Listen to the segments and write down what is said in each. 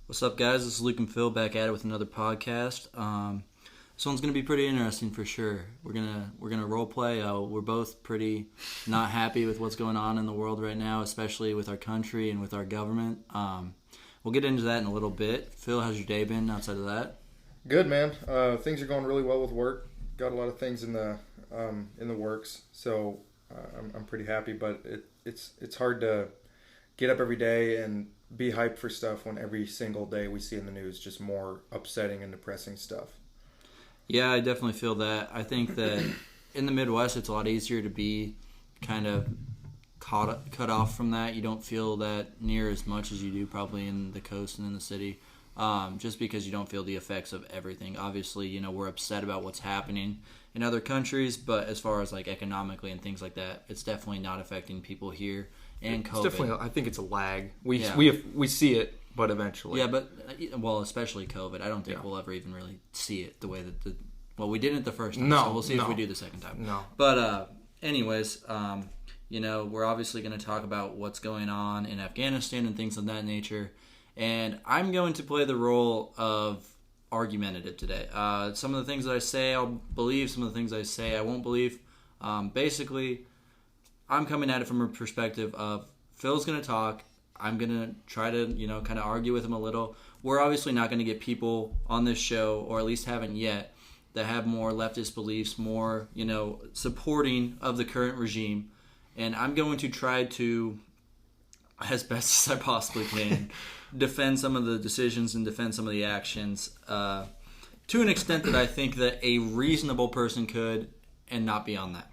What's up, guys? This is Luke and Phil back at it with another podcast. This one's gonna be pretty interesting for sure. We're gonna role play. We're both pretty not happy with what's going on in the world right now, especially with our country and with our government. We'll get into that in a little bit. Phil, how's your day been outside of that? Good, man. Things are going really well with work. Got a lot of things in the works, so I'm pretty happy. But it's hard to get up every day and be hyped for stuff when every single day we see in the news just more upsetting and depressing stuff. Yeah, I definitely feel that. I think that in the Midwest, it's a lot easier to be kind of cut off from that. You don't feel that near as much as you do probably in the coast and in the city, just because you don't feel the effects of everything. Obviously, we're upset about what's happening in other countries, but as far as like economically and things like that, it's definitely not affecting people here. And COVID. It's definitely, I think it's a lag. We see it, but eventually. Yeah, but especially COVID. I don't think we'll ever even really see it the way that we didn't the first time. So we'll see if we do the second time. No. But anyways, we're obviously going to talk about what's going on in Afghanistan and things of that nature. And I'm going to play the role of argumentative today. Some of the things that I say I'll believe. Some of the things I say I won't believe. Basically, I'm coming at it from a perspective of Phil's going to talk. I'm going to try to, kind of argue with him a little. We're obviously not going to get people on this show, or at least haven't yet, that have more leftist beliefs, more, supporting of the current regime. And I'm going to try to, as best as I possibly can, defend some of the decisions and defend some of the actions to an extent that I think that a reasonable person could and not beyond that.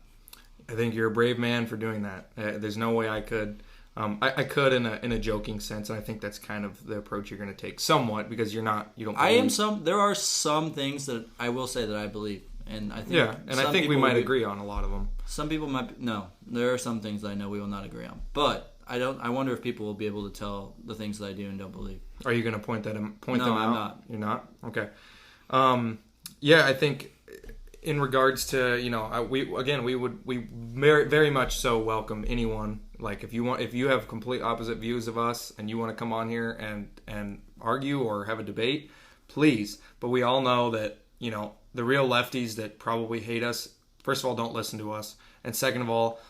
I think you're a brave man for doing that. There's no way I could. I could in a joking sense, and I think that's kind of the approach you're going to take, somewhat, because you don't. Believe. There are some things that I will say that I believe, and I think. Yeah, and I think we might agree on a lot of them. Some people might. No, there are some things that I know we will not agree on, but I don't. I wonder if people will be able to tell the things that I do and don't believe. Are you going to point them out? No, I'm not. You're not? Okay. Yeah, I think. In regards to, we very, very much so welcome anyone. Like if you have complete opposite views of us and you want to come on here and argue or have a debate, please. But we all know that, the real lefties that probably hate us, first of all, don't listen to us. And second of all,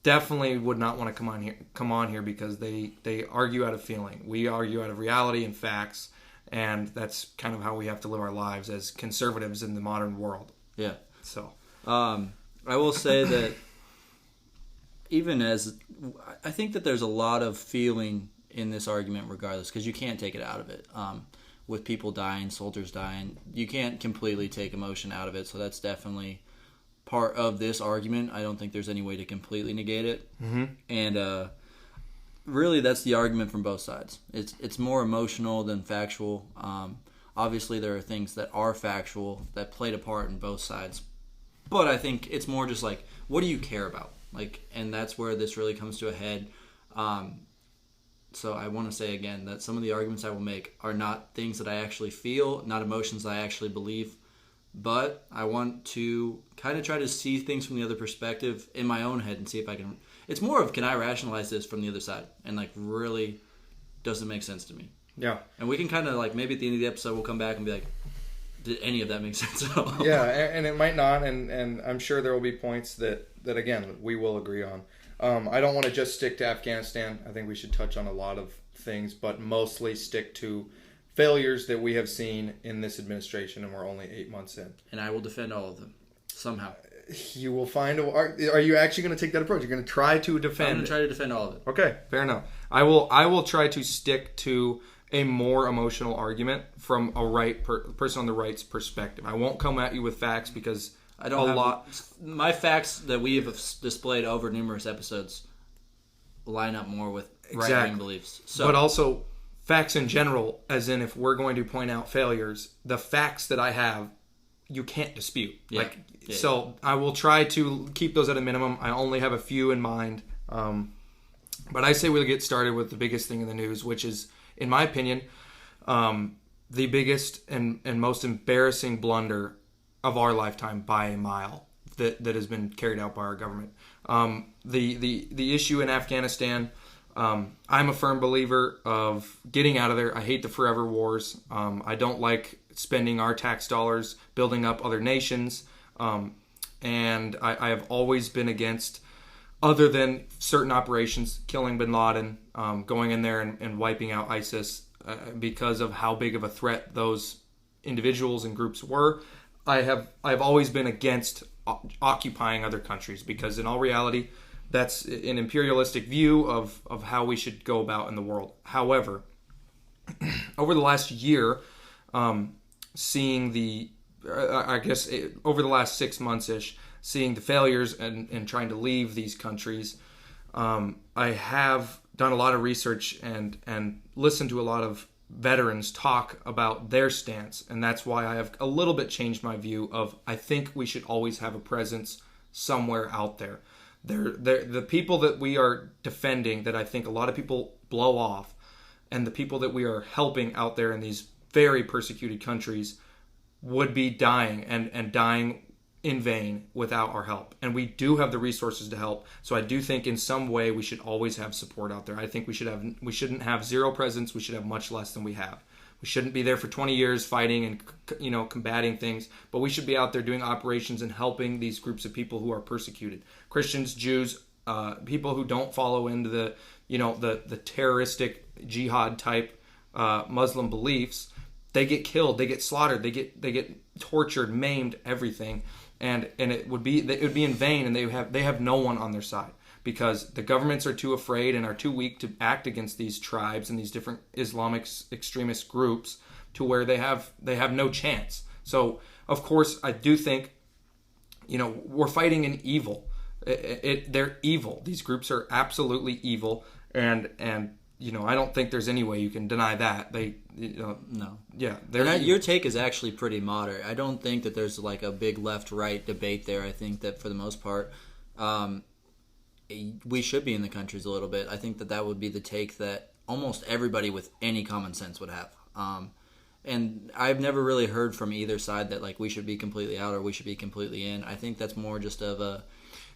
definitely would not want to come on here because they argue out of feeling. We argue out of reality and facts. And that's kind of how we have to live our lives as conservatives in the modern world. Yeah. So, I will say that I think that there's a lot of feeling in this argument regardless, because you can't take it out of it. With people dying, soldiers dying, you can't completely take emotion out of it. So that's definitely part of this argument. I don't think there's any way to completely negate it. Mm-hmm. And really, that's the argument from both sides. It's more emotional than factual. Obviously, there are things that are factual that played a part in both sides. But I think it's more just like, what do you care about? And that's where this really comes to a head. So I want to say again that some of the arguments I will make are not things that I actually feel, not emotions that I actually believe. But I want to kind of try to see things from the other perspective in my own head and see if I can... It's more of, can I rationalize this from the other side? And really, does it make sense to me? Yeah. And we can kind of maybe at the end of the episode we'll come back and be like, did any of that make sense at all? Yeah, and it might not, and I'm sure there will be points that again, we will agree on. I don't want to just stick to Afghanistan. I think we should touch on a lot of things, but mostly stick to failures that we have seen in this administration, and we're only 8 months in. And I will defend all of them, somehow. You will find... Are you actually going to take that approach? You're going to try to defend... I'm going to try to defend all of it. Okay, fair enough. I will try to stick to a more emotional argument from a person on the right's perspective. I won't come at you with facts because I don't my facts that we have displayed over numerous episodes line up more with right-wing beliefs. But also facts in general, as in if we're going to point out failures, the facts that I have, you can't dispute. Yeah. So I will try to keep those at a minimum. I only have a few in mind. But I say we'll get started with the biggest thing in the news, which is, in my opinion, the biggest and most embarrassing blunder of our lifetime by a mile that has been carried out by our government. The issue in Afghanistan, I'm a firm believer of getting out of there. I hate the forever wars. I don't like spending our tax dollars building up other nations. And I have always been against, other than certain operations, killing bin Laden, going in there and wiping out ISIS because of how big of a threat those individuals and groups were. I've always been against occupying other countries, because in all reality, that's an imperialistic view of how we should go about in the world. However, over the last year, seeing the, over the last 6 months-ish, seeing the failures and trying to leave these countries, I have done a lot of research and listened to a lot of veterans talk about their stance. And that's why I have a little bit changed my view of, I think we should always have a presence somewhere out there. The people that we are defending, that I think a lot of people blow off, and the people that we are helping out there in these very persecuted countries, would be dying and dying in vain without our help. And we do have the resources to help. So I do think in some way we should always have support out there. I think we shouldn't have zero presence. We should have much less than we have. We shouldn't be there for 20 years fighting and combating things, but we should be out there doing operations and helping these groups of people who are persecuted. Christians, Jews, people who don't follow into the terroristic jihad type Muslim beliefs. They get killed, they get slaughtered, they get tortured, maimed, everything, and it would be in vain, and they have no one on their side, because the governments are too afraid and are too weak to act against these tribes and these different Islamic extremist groups, to where they have no chance. So of course I do think, we're fighting an evil. They're evil. These groups are absolutely evil, and I don't think there's any way you can deny that. No. Yeah. Your take is actually pretty moderate. I don't think that there's like a big left-right debate there. I think that for the most part, we should be in the countries a little bit. I think that would be the take that almost everybody with any common sense would have. And I've never really heard from either side that like we should be completely out or we should be completely in. I think that's more just of a...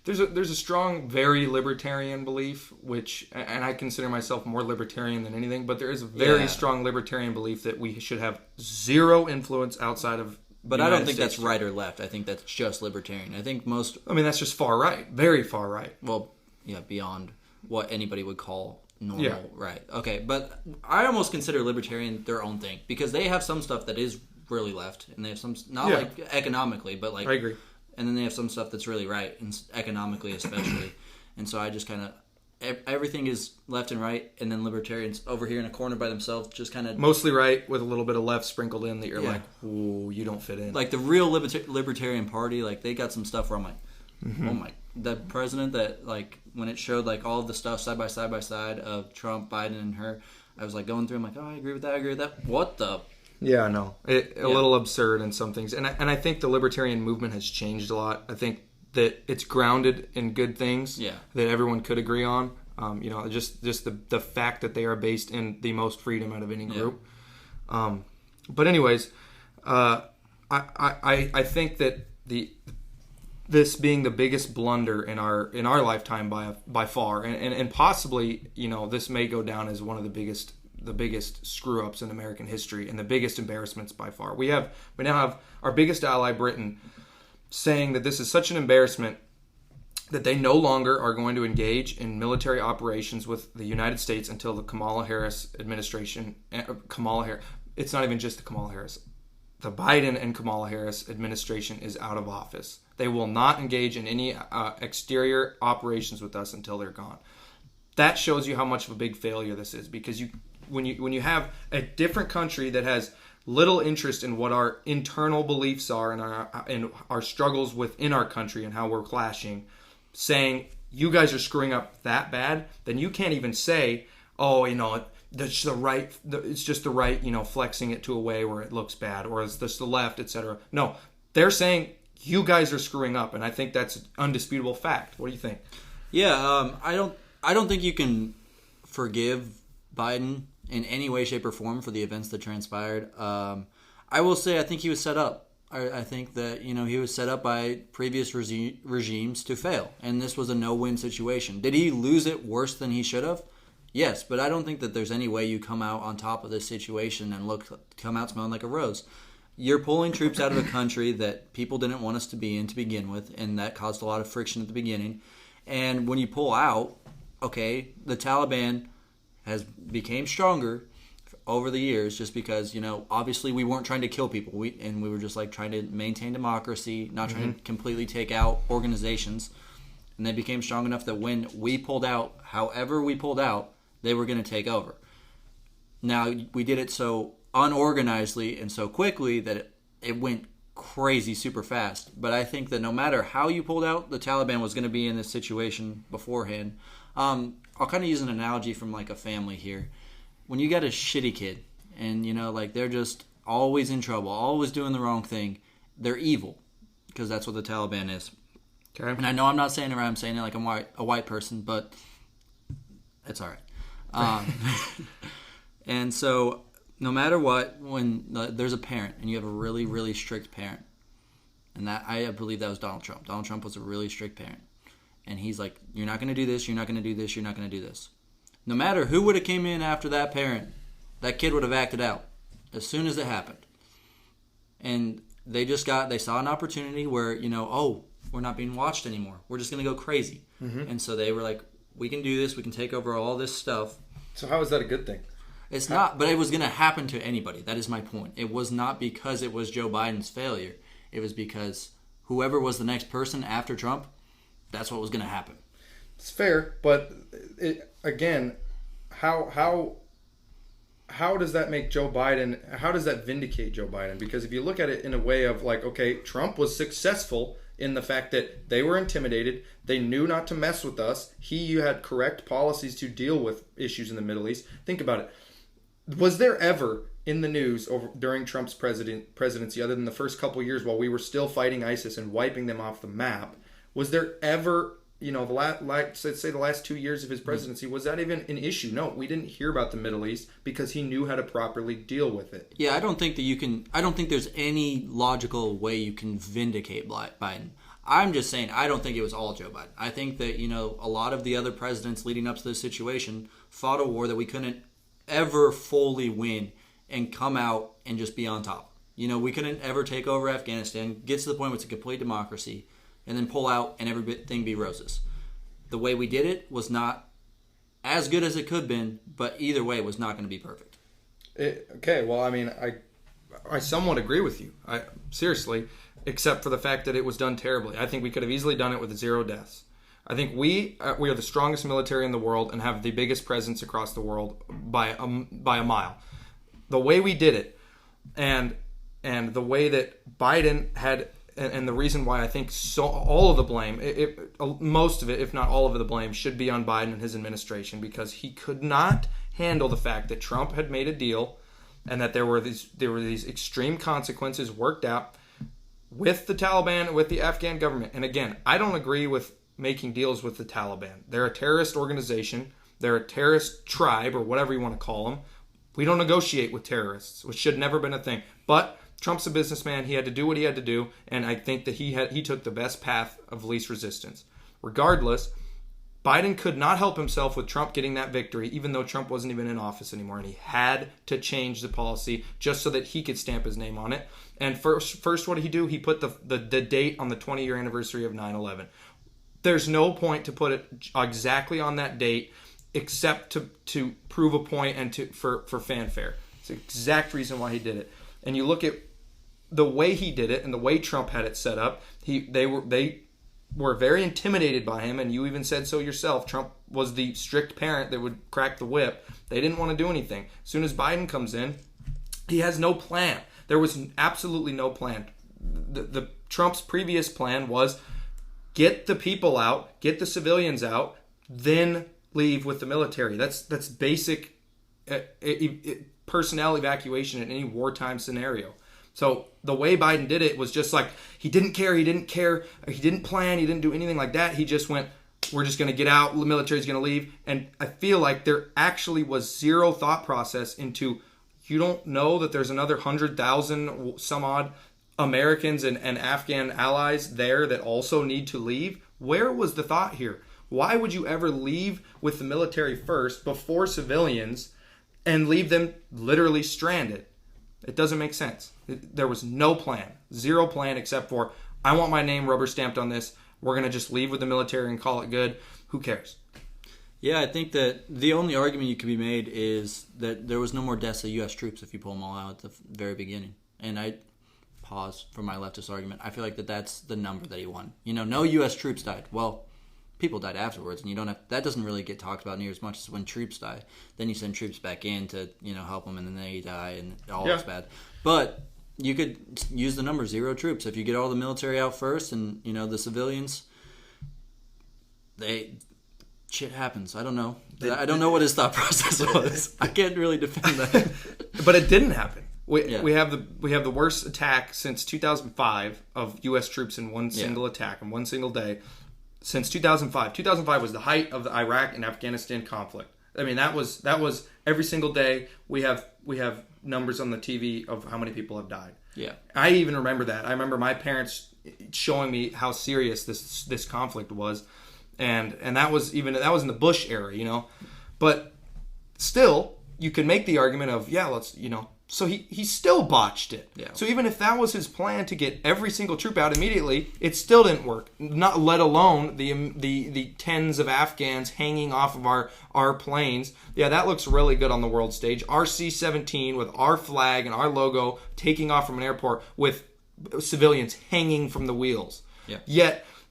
There's a strong, very libertarian belief, and I consider myself more libertarian than anything, but there is a very strong libertarian belief that we should have zero influence outside of But I don't think that's right or left. I think that's just libertarian. I think that's just far right. Very far right. Well, yeah, beyond what anybody would call normal right. Okay, but I almost consider libertarian their own thing, because they have some stuff that is really left, and they have some, not like economically, but like... I agree. And then they have some stuff that's really right, and economically especially. And so I just kind of... Everything is left and right, and then libertarians over here in a corner by themselves just kind of... Mostly right, with a little bit of left sprinkled in that you're like, ooh, you don't fit in. Like the real libertarian party, like they got some stuff where I'm like, oh my... The president that, like, when it showed like all of the stuff side by side of Trump, Biden, and her, I was like going through, I'm like, oh, I agree with that. What the... Yeah, no, a little absurd in some things, and I think the libertarian movement has changed a lot. I think that it's grounded in good things that everyone could agree on. Just the fact that they are based in the most freedom out of any group. But anyways, I think that this being the biggest blunder in our lifetime by far, and possibly this may go down as one of the biggest screw-ups in American history and the biggest embarrassments by far. We now have our biggest ally, Britain, saying that this is such an embarrassment that they no longer are going to engage in military operations with the United States until the Kamala Harris administration... It's not even just the Kamala Harris. The Biden and Kamala Harris administration is out of office. They will not engage in any exterior operations with us until they're gone. That shows you how much of a big failure this is, because when you have a different country that has little interest in what our internal beliefs are and our struggles within our country and how we're clashing, saying you guys are screwing up that bad, then you can't even say, oh, that's the right. It's just the right, flexing it to a way where it looks bad, or it's just the left, etc. No, they're saying you guys are screwing up, and I think that's an undisputable fact. What do you think? Yeah, I don't think you can forgive Biden in any way, shape, or form for the events that transpired. I will say I think he was set up. I think that he was set up by previous regimes to fail, and this was a no-win situation. Did he lose it worse than he should have? Yes, but I don't think that there's any way you come out on top of this situation and come out smelling like a rose. You're pulling troops out of a country that people didn't want us to be in to begin with, and that caused a lot of friction at the beginning. And when you pull out, okay, the Taliban has became stronger over the years just because, obviously we weren't trying to kill people. We were just like trying to maintain democracy, not trying to completely take out organizations. And they became strong enough that when we pulled out, however we pulled out, they were going to take over. Now, we did it so unorganizedly and so quickly that it went crazy super fast. But I think that no matter how you pulled out, the Taliban was going to be in this situation beforehand. I'll kind of use an analogy from like a family here. When you got a shitty kid and, they're just always in trouble, always doing the wrong thing, they're evil because that's what the Taliban is. Okay. And I know I'm not saying it right. I'm saying it like I'm a white person, but it's all right. And so no matter what, when there's a parent and you have a really, really strict parent, and that I believe that was Donald Trump. Donald Trump was a really strict parent. And he's like, you're not going to do this, you're not going to do this, you're not going to do this. No matter who would have came in after that parent, that kid would have acted out as soon as it happened. And they saw an opportunity where, we're not being watched anymore. We're just going to go crazy. Mm-hmm. And so they were like, we can do this. We can take over all this stuff. So how is that a good thing? It's not, but it was going to happen to anybody. That is my point. It was not because it was Joe Biden's failure. It was because whoever was the next person after Trump, that's what was going to happen. It's fair, but again, how does that make Joe Biden? How does that vindicate Joe Biden? Because if you look at it in a way of like, okay, Trump was successful in the fact that they were intimidated, they knew not to mess with us. He had correct policies to deal with issues in the Middle East. Think about it. Was there ever in the news during Trump's presidency, other than the first couple years while we were still fighting ISIS and wiping them off the map, was there ever, let's say the last 2 years of his presidency, was that even an issue? No, we didn't hear about the Middle East because he knew how to properly deal with it. Yeah, I don't think there's any logical way you can vindicate Biden. I'm just saying I don't think it was all Joe Biden. I think that, a lot of the other presidents leading up to this situation fought a war that we couldn't ever fully win and come out and just be on top. We couldn't ever take over Afghanistan, get to the point where it's a complete democracy, and then pull out and everything be roses. The way we did it was not as good as it could have been, but either way it was not going to be perfect. Okay, well, I mean, I somewhat agree with you. Seriously, except for the fact that it was done terribly. I think we could have easily done it with 0 deaths. I think we are the strongest military in the world and have the biggest presence across the world by a mile. The way we did it, and the way that Biden had, and the reason why I think all of the blame, most of it, if not all of the blame, should be on Biden and his administration, because he could not handle the fact that Trump had made a deal, and that there were these extreme consequences worked out with the Taliban, with the Afghan government. And again, I don't agree with making deals with the Taliban. They're a terrorist organization. They're a terrorist tribe, or whatever you want to call them. We don't negotiate with terrorists, which should never been a thing. But Trump's a businessman. He had to do what he had to do, and I think that he took the best path of least resistance. Regardless, Biden could not help himself with Trump getting that victory, even though Trump wasn't even in office anymore, and he had to change the policy just so that he could stamp his name on it. And first what did he do? He put the date on the 20-year anniversary of 9/11. There's no point to put it exactly on that date, except to prove a point and for fanfare. It's the exact reason why he did it. And you look at the way he did it and the way Trump had it set up. They were very intimidated by him, and you even said so yourself. Trump was the strict parent that would crack the whip. They didn't want to do anything. As soon as Biden comes in, he has no plan. There was absolutely no plan. The Trump's previous plan was get the people out, get the civilians out, then leave with the military. That's basic personnel evacuation in any wartime scenario. So the way Biden did it was just like, he didn't care, he didn't plan, he didn't do anything like that. He just went, we're just going to get out, the military's going to leave. And I feel like there actually was zero thought process into, you don't know that there's another 100,000 some odd Americans and Afghan allies there that also need to leave? Where was the thought here? Why would you ever leave with the military first before civilians and leave them literally stranded? It doesn't make sense. There was no plan. Zero plan except for, I want my name rubber stamped on this. We're going to just leave with the military and call it good. Who cares? Yeah, I think that the only argument you could be made is that there was no more deaths of U.S. troops if you pull them all out at the very beginning. And I pause for my leftist argument. I feel like that's the number that he won. No U.S. troops died. Well, people died afterwards, and you don't have that doesn't really get talked about near as much as when troops die. Then you send troops back in to help them, and then they die, and all is bad. But you could use the number 0 troops if you get all the military out first, and the civilians. Shit happens. I don't know. I don't know what his thought process was. I can't really defend that. But it didn't happen. We have the worst attack since 2005 of U.S. troops in one single attack in one single day since 2005. 2005 was the height of the Iraq and Afghanistan conflict. I mean, that was every single day. We have numbers on the TV of how many people have died. Yeah, I even remember that. I remember my parents showing me how serious this conflict was. And that was in the Bush era, But still, you can make the argument of, let's, so he still botched it. Yeah. So even if that was his plan to get every single troop out immediately, it still didn't work. Not let alone the tens of Afghans hanging off of our planes. Yeah, that looks really good on the world stage. Our C-17 with our flag and our logo taking off from an airport with civilians hanging from the wheels. Yeah.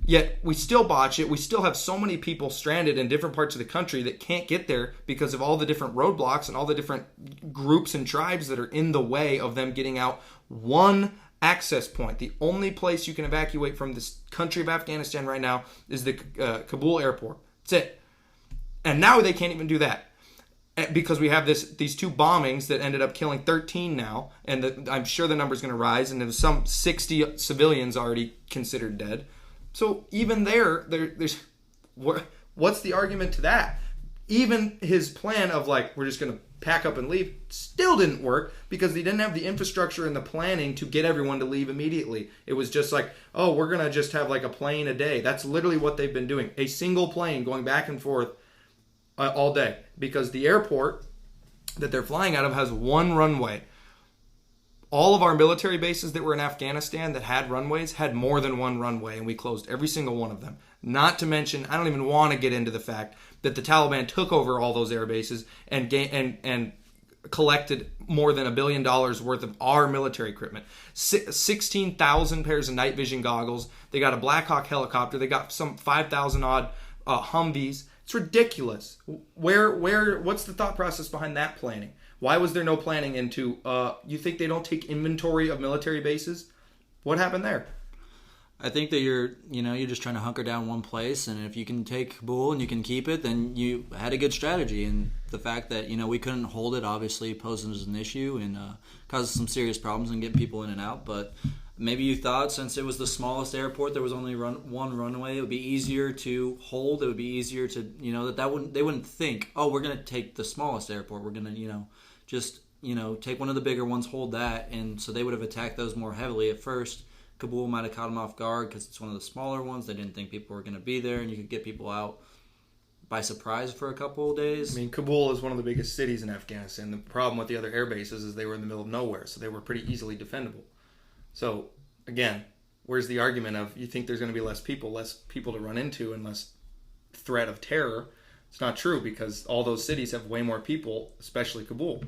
Yet we still botch it. We still have so many people stranded in different parts of the country that can't get there because of all the different roadblocks and all the different groups and tribes that are in the way of them getting out. One access point. The only place you can evacuate from this country of Afghanistan right now is the Kabul airport. That's it. And now they can't even do that because we have these 2 bombings that ended up killing 13 now, and I'm sure the number's going to rise, and there's some 60 civilians already considered dead. So even there's what's the argument to that? Even his plan of we're just going to pack up and leave still didn't work because they didn't have the infrastructure and the planning to get everyone to leave immediately. It was just we're going to just have a plane a day. That's literally what they've been doing. A single plane going back and forth all day because the airport that they're flying out of has one runway. All of our military bases that were in Afghanistan that had runways had more than one runway, and we closed every single one of them. Not to mention, I don't even want to get into the fact that the Taliban took over all those air bases and collected more than $1 billion worth of our military equipment. 16,000 pairs of night vision goggles. They got a Black Hawk helicopter. They got some 5,000 odd Humvees. It's ridiculous. What's the thought process behind that planning? Why was there no planning into, you think they don't take inventory of military bases? What happened there? I think that you're just trying to hunker down one place, and if you can take Kabul and you can keep it, then you had a good strategy. And the fact that, we couldn't hold it obviously poses an issue and causes some serious problems in getting people in and out. But maybe you thought since it was the smallest airport, there was only one runway, it would be easier to hold. It would be easier to, they wouldn't think, oh, we're going to take the smallest airport. We're going to, just take one of the bigger ones, hold that, and so they would have attacked those more heavily at first. Kabul might have caught them off guard because it's one of the smaller ones. They didn't think people were going to be there, and you could get people out by surprise for a couple of days. I mean, Kabul is one of the biggest cities in Afghanistan. The problem with the other air bases is they were in the middle of nowhere, so they were pretty easily defendable. So, again, where's the argument of you think there's going to be less people to run into, and less threat of terror? It's not true because all those cities have way more people, especially Kabul.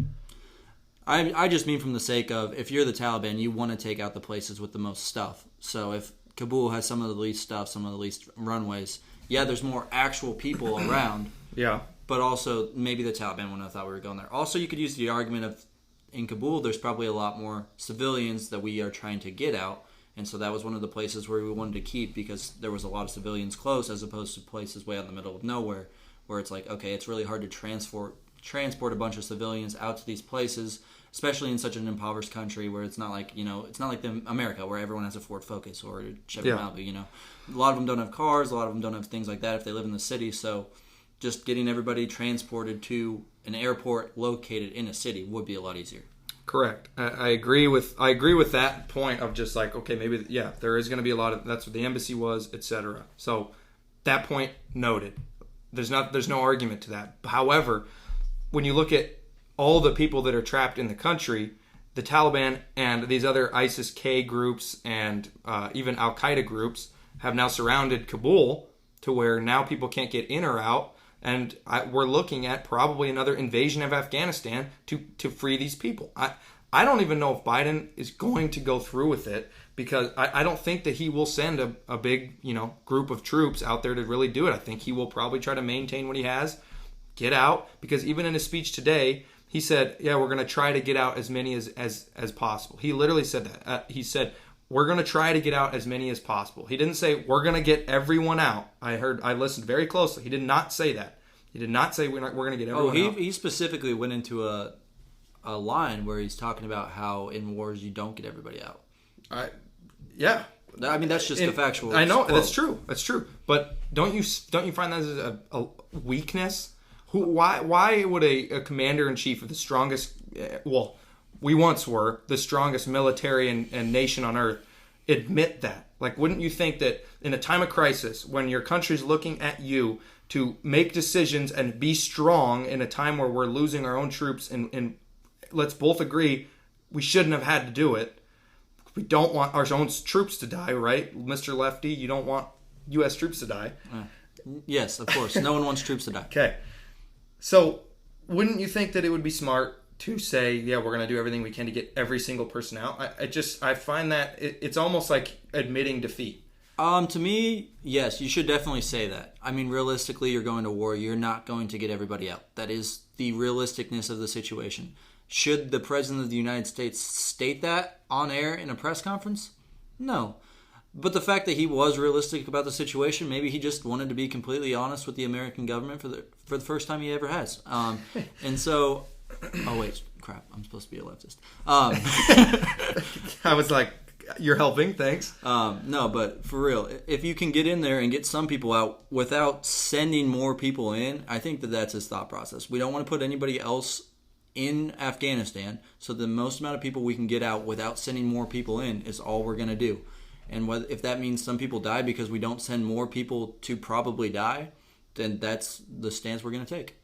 I just mean from the sake of if you're the Taliban, you want to take out the places with the most stuff. So if Kabul has some of the least stuff, some of the least runways, there's more actual people around. Yeah. But also maybe the Taliban wouldn't have thought we were going there. Also, you could use the argument of in Kabul, there's probably a lot more civilians that we are trying to get out. And so that was one of the places where we wanted to keep because there was a lot of civilians close as opposed to places way out in the middle of nowhere. Where it's okay, it's really hard to transport a bunch of civilians out to these places, especially in such an impoverished country where it's not like America where everyone has a Ford Focus or a Chevy Malibu. A lot of them don't have cars, a lot of them don't have things like that if they live in the city. So just getting everybody transported to an airport located in a city would be a lot easier. Correct. I agree with that point of just okay, maybe there is going to be a lot of, that's what the embassy was, etc. So That point noted. There's no argument to that. However, when you look at all the people that are trapped in the country, the Taliban and these other ISIS-K groups and even Al-Qaeda groups have now surrounded Kabul to where now people can't get in or out. And we're looking at probably another invasion of Afghanistan to free these people. I don't even know if Biden is going to go through with it, because I don't think that he will send a big group of troops out there to really do it. I think he will probably try to maintain what he has, get out, because even in his speech today, he said, yeah, we're going to try to get out as many as possible. He literally said that. He said, we're going to try to get out as many as possible. He didn't say, we're going to get everyone out. I listened very closely. He did not say that. He did not say we're going to get everyone out. He specifically went into a line where he's talking about how in wars you don't get everybody out. Yeah. I mean, that's just the factual. I know, quote. That's true. But don't you find that as a weakness? Why would a commander-in-chief of the strongest, we once were the strongest military and nation on earth, admit that? Like, wouldn't you think that in a time of crisis, when your country's looking at you to make decisions and be strong in a time where we're losing our own troops, and let's both agree we shouldn't have had to do it. We don't want our own troops to die, right? Mr. Lefty, you don't want U.S. troops to die. Yes, of course. No one wants troops to die. Okay. So, wouldn't you think that it would be smart to say, yeah, we're going to do everything we can to get every single person out? I find that it's almost like admitting defeat. To me, yes, you should definitely say that. I mean, realistically, you're going to war. You're not going to get everybody out. That is the realisticness of the situation. Should the President of the United States state that on air in a press conference? No. But the fact that he was realistic about the situation, maybe he just wanted to be completely honest with the American government for the first time he ever has. And so, oh wait, crap, I'm supposed to be a leftist. I was like, you're helping, thanks. No, but for real, if you can get in there and get some people out without sending more people in, I think that's his thought process. We don't want to put anybody else in Afghanistan, so the most amount of people we can get out without sending more people in is all we're going to do. And if that means some people die because we don't send more people to probably die, then that's the stance we're going to take.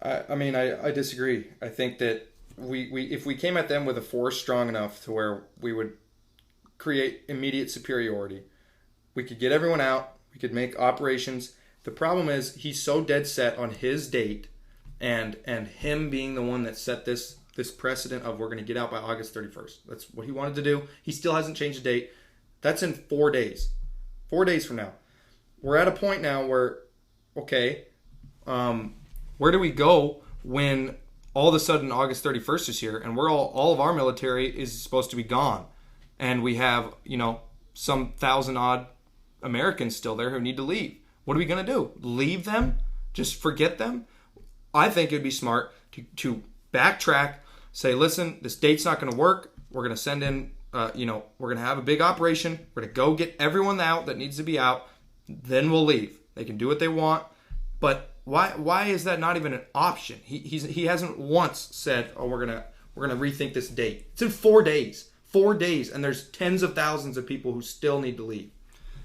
I disagree. I think that we if we came at them with a force strong enough to where we would create immediate superiority, we could get everyone out, we could make operations. The problem is he's so dead set on his date and him being the one that set this precedent of we're going to get out by August 31st. That's what he wanted to do. He still hasn't changed the date. That's in 4 days. 4 days from now. We're at a point now where, okay, where do we go when all of a sudden August 31st is here and we're all of our military is supposed to be gone, and we have some 1,000-odd Americans still there who need to leave? What are we going to do? Leave them? Just forget them? I think it'd be smart to backtrack, say, listen, this date's not going to work. We're going to send in, we're going to have a big operation. We're going to go get everyone out that needs to be out. Then we'll leave. They can do what they want. But why is that not even an option? He hasn't once said, oh, we're gonna rethink this date. It's in 4 days. 4 days, and there's tens of thousands of people who still need to leave.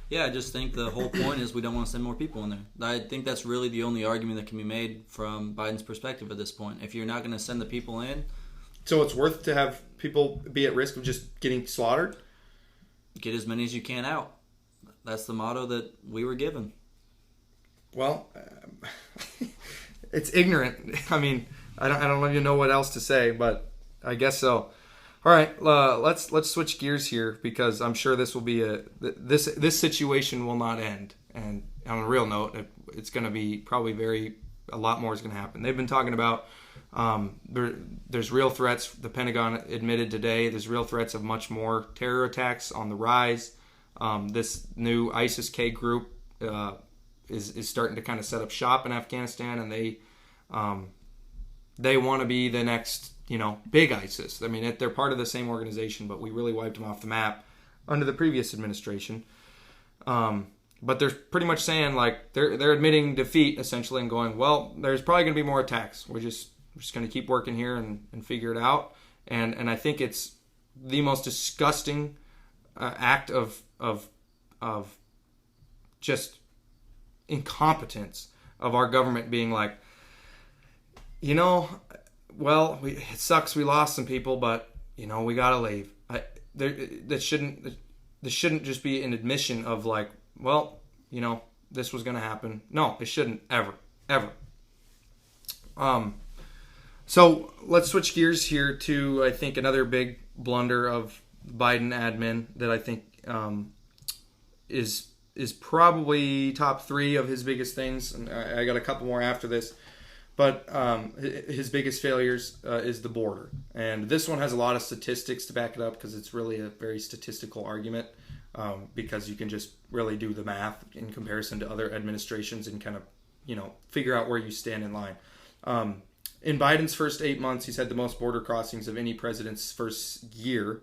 Yeah, I just think the whole point is we don't want to send more people in there. I think that's really the only argument that can be made from Biden's perspective at this point. If you're not going to send the people in... So it's worth to have people be at risk of just getting slaughtered? Get as many as you can out. That's the motto that we were given. Well, it's ignorant. I mean, I don't even know what else to say, but I guess so. All right, let's switch gears here, because I'm sure this will be this situation will not end. And on a real note, it's going to be probably a lot more is going to happen. They've been talking about there's real threats. The Pentagon admitted today there's real threats of much more terror attacks on the rise. This new ISIS-K group is starting to kind of set up shop in Afghanistan, and they want to be the next big ISIS. I mean, they're part of the same organization, but we really wiped them off the map under the previous administration. But they're pretty much saying, like, they're admitting defeat essentially and going, well, there's probably going to be more attacks. We're just going to keep working here and figure it out. And I think it's the most disgusting act of just incompetence of our government being like, well, it sucks we lost some people, but we gotta leave. This shouldn't just be an admission of like, well, this was gonna happen. No, it shouldn't ever. So let's switch gears here to, I think, another big blunder of Biden admin that I think is probably top 3 of his biggest things. And I got a couple more after this. But his biggest failures is the border. And this one has a lot of statistics to back it up because it's really a very statistical argument because you can just really do the math in comparison to other administrations and kind of, figure out where you stand in line. In Biden's first 8 months, he's had the most border crossings of any president's first year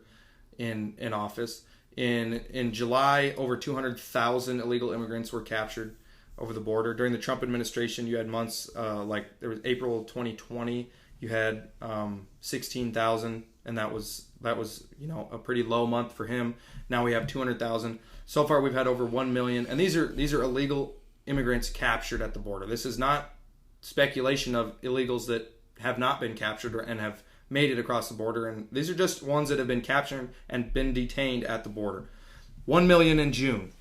in office. In July, over 200,000 illegal immigrants were captured over the border. During the Trump administration, you had months like there was April 2020, you had 16,000, and that was a pretty low month for him. Now we have 200,000. So far, we've had over 1 million, and these are illegal immigrants captured at the border. This is not speculation of illegals that have not been captured and have made it across the border, and these are just ones that have been captured and been detained at the border. 1 million in June.